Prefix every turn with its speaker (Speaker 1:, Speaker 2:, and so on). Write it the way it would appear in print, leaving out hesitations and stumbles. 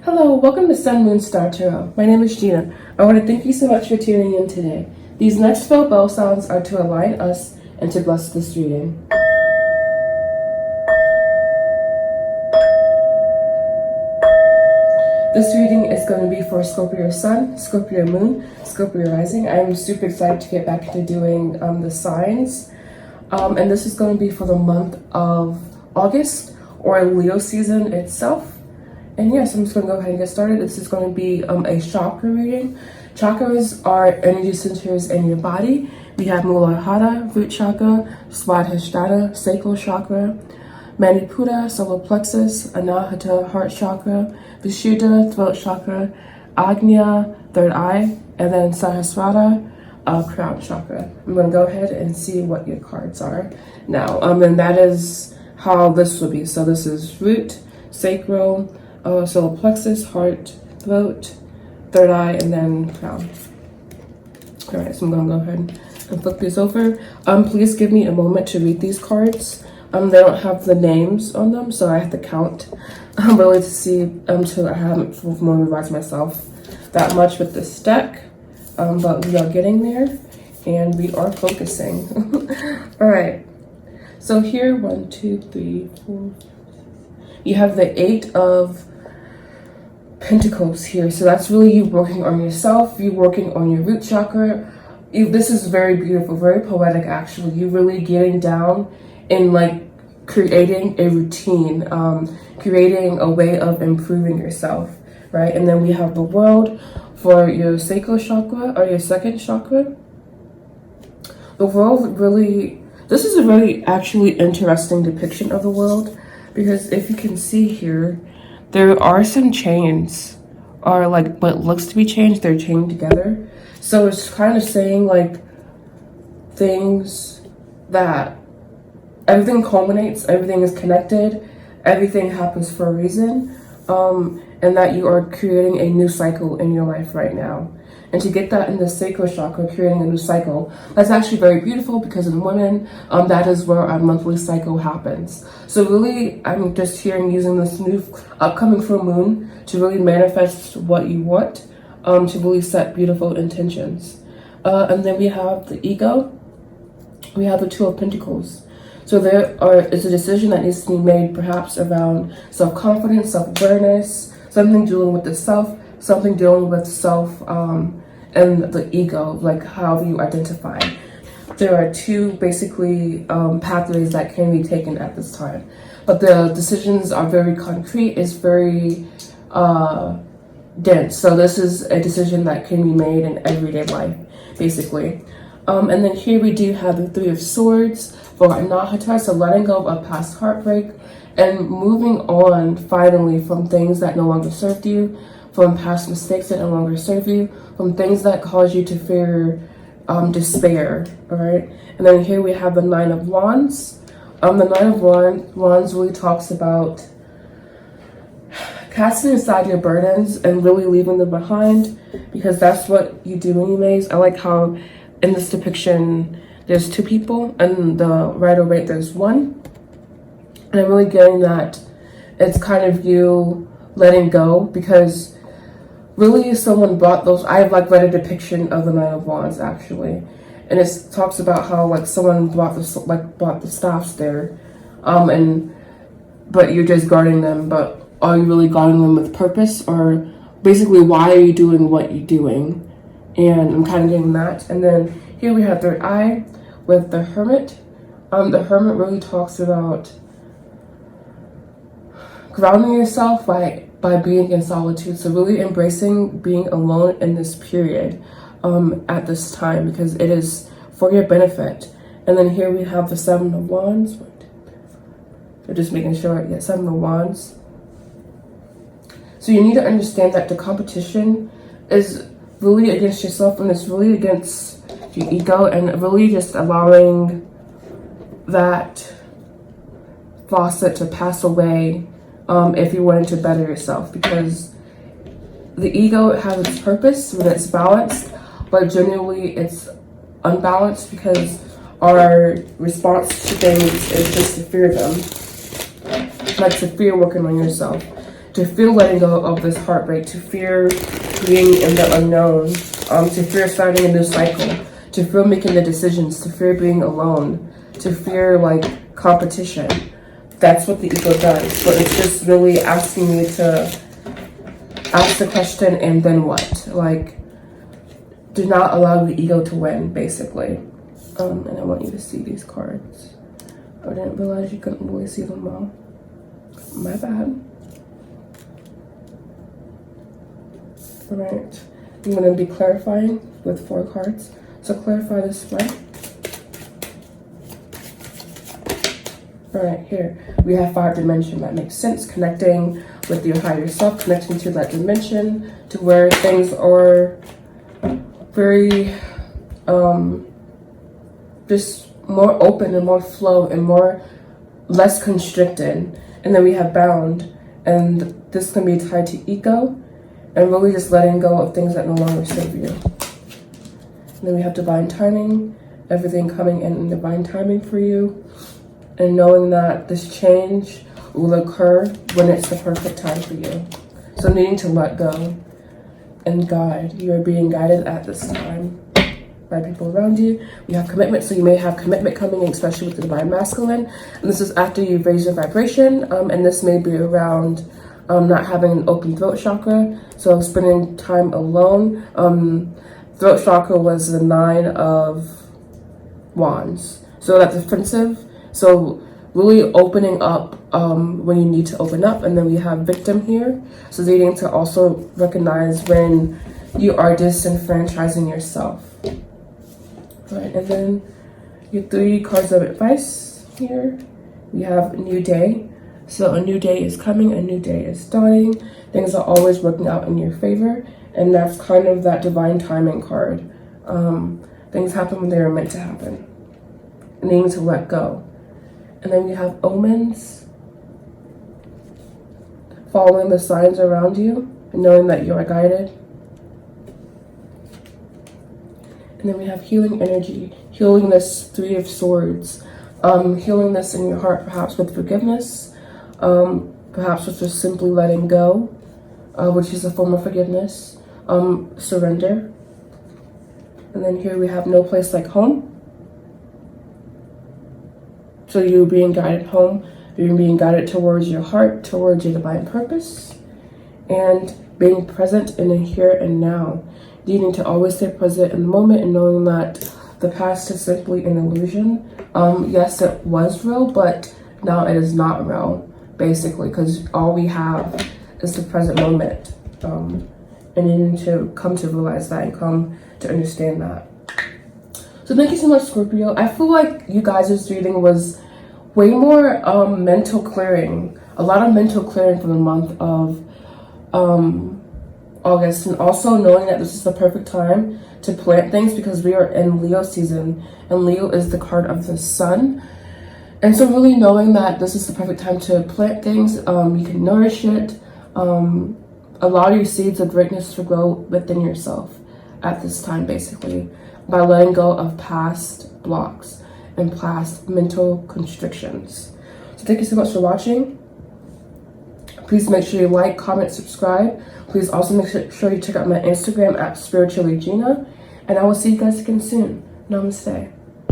Speaker 1: Hello, welcome to Sun Moon Star Tarot. My name is Gina. I want to thank you so much for tuning in today. These next 12 bell sounds are to align us and to bless this reading. This reading is going to be for Scorpio Sun, Scorpio Moon, Scorpio Rising. I'm super excited to get back to doing the signs. And this is going to be for the month of August, or Leo season itself. And yes, I'm just going to go ahead and get started. This is going to be a chakra reading. Chakras are energy centers in your body. We have Muladhara, root chakra, Swadhisthana, sacral chakra, Manipura, solar plexus, Anahata, heart chakra, Vishuddha, throat chakra, Agnya, third eye, and then Sahasrara, crown chakra. I'm going to go ahead and see what your cards are now. And that is how this will be. So this is root, sacral, solar plexus, heart, throat, third eye, and then crown. All right, so I'm gonna go ahead and flip these over. Please give me a moment to read these cards. They don't have the names on them, so I have to count really to see until I haven't memorized myself that much with this deck. But we are getting there, and we are focusing. All right, so here, 1, 2, 3, 4. You have the 8 of Pentacles here, so that's really you working on yourself, you working on your root chakra. This is very beautiful, very poetic actually. You really getting down and like creating a routine, creating a way of improving yourself, right? And then we have the World for your sacral chakra or your second chakra. The World really, this is a very actually interesting depiction of the world, because if you can see here, there are some chains, or like what looks to be chains, they're chained together. So it's kind of saying like things that everything culminates, everything is connected, everything happens for a reason, and that you are creating a new cycle in your life right now. And to get that in the sacral chakra, creating a new cycle, that's actually very beautiful, because in women, that is where our monthly cycle happens. So really, I'm just here and using this new upcoming full moon to really manifest what you want, to really set beautiful intentions. And then we have the ego. We have the 2 of Pentacles. So is a decision that needs to be made, perhaps around self-confidence, self-awareness, something dealing with the self, something dealing with self, and the ego, like how you identify. There are 2 basically pathways that can be taken at this time, but the decisions are very concrete. It's very dense. So this is a decision that can be made in everyday life, basically. And then here we do have the 3 of Swords for Anahata, so letting go of a past heartbreak and moving on finally from things that no longer served you, from past mistakes that no longer serve you, from things that cause you to fear despair, all right? And then here we have the 9 of Wands. The 9 of Wands really talks about casting aside your burdens and really leaving them behind, because that's what you do anyways. I like how in this depiction, there's 2 people, and the right or right, there's 1. And I'm really getting that it's kind of you letting go, because really someone brought those. I've like read a depiction of the 9 of Wands actually, and it talks about how like someone brought the staffs there, but you're just guarding them. But are you really guarding them with purpose, or basically why are you doing what you're doing? And I'm kind of getting that. And then here we have third eye with the Hermit. The Hermit really talks about grounding yourself by being in solitude. So really embracing being alone in this period at this time, because it is for your benefit. And then here we have the 7 of Wands. So just making sure, yeah, 7 of Wands. So you need to understand that the competition is really against yourself, and it's really against your ego, and really just allowing that faucet to pass away if you're wanting to better yourself, because the ego has its purpose when it's balanced, but generally it's unbalanced, because our response to things is just to fear them, like to fear working on yourself. to fear letting go of this heartbreak, to fear being in the unknown, to fear starting a new cycle, to fear making the decisions, to fear being alone, to fear like competition. That's what the ego does. But it's just really asking you to ask the question, and then what? Like, do not allow the ego to win, basically. And I want you to see these cards. I didn't realize you couldn't really see them all. My bad. Alright, I'm going to be clarifying with 4 cards. So clarify this way. Alright, here we have 5 dimension. That makes sense. Connecting with your higher self, connecting to that dimension, to where things are very just more open and more flow and less constricted. And then we have bound, and this can be tied to ego and really just letting go of things that no longer serve you. And then we have divine timing, everything coming in divine timing for you, and knowing that this change will occur when it's the perfect time for you. So needing to let go and guide. You are being guided at this time by people around you. We have commitment, so you may have commitment coming in, especially with the divine masculine. And this is after you've raised your vibration, and this may be around not having an open throat chakra, so spending time alone. Throat chakra was the 9 of Wands, so that's offensive. So really opening up when you need to open up. And then we have victim here, so needing to also recognize when you are disenfranchising yourself. Right, and then your 3 cards of advice here. We have new day. So a new day is coming, a new day is dawning. Things are always working out in your favor, and that's kind of that divine timing card. Things happen when they are meant to happen. Needing to let go. And then we have omens. Following the signs around you and knowing that you are guided. And then we have healing energy, healing this 3 of Swords, healing this in your heart, perhaps with forgiveness, perhaps with just simply letting go, which is a form of forgiveness, surrender. And then here we have no place like home. So you're being guided home, you're being guided towards your heart, towards your divine purpose, and being present in the here and now. Needing to always stay present in the moment and knowing that the past is simply an illusion. Yes, it was real, but now it is not real, basically, because all we have is the present moment. And needing to come to realize that and come to understand that. So thank you so much, Scorpio. I feel like you guys' reading was way more mental clearing. A lot of mental clearing for the month of August, and also knowing that this is the perfect time to plant things because we are in Leo season, and Leo is the card of the sun. And so really knowing that this is the perfect time to plant things. You can nourish it, allow your seeds of greatness to grow within yourself at this time, basically, by letting go of past blocks and past mental constrictions. So thank you so much for watching. Please make sure you like, comment, subscribe. Please also make sure you check out my Instagram at spirituallygina. And I will see you guys again soon. Namaste.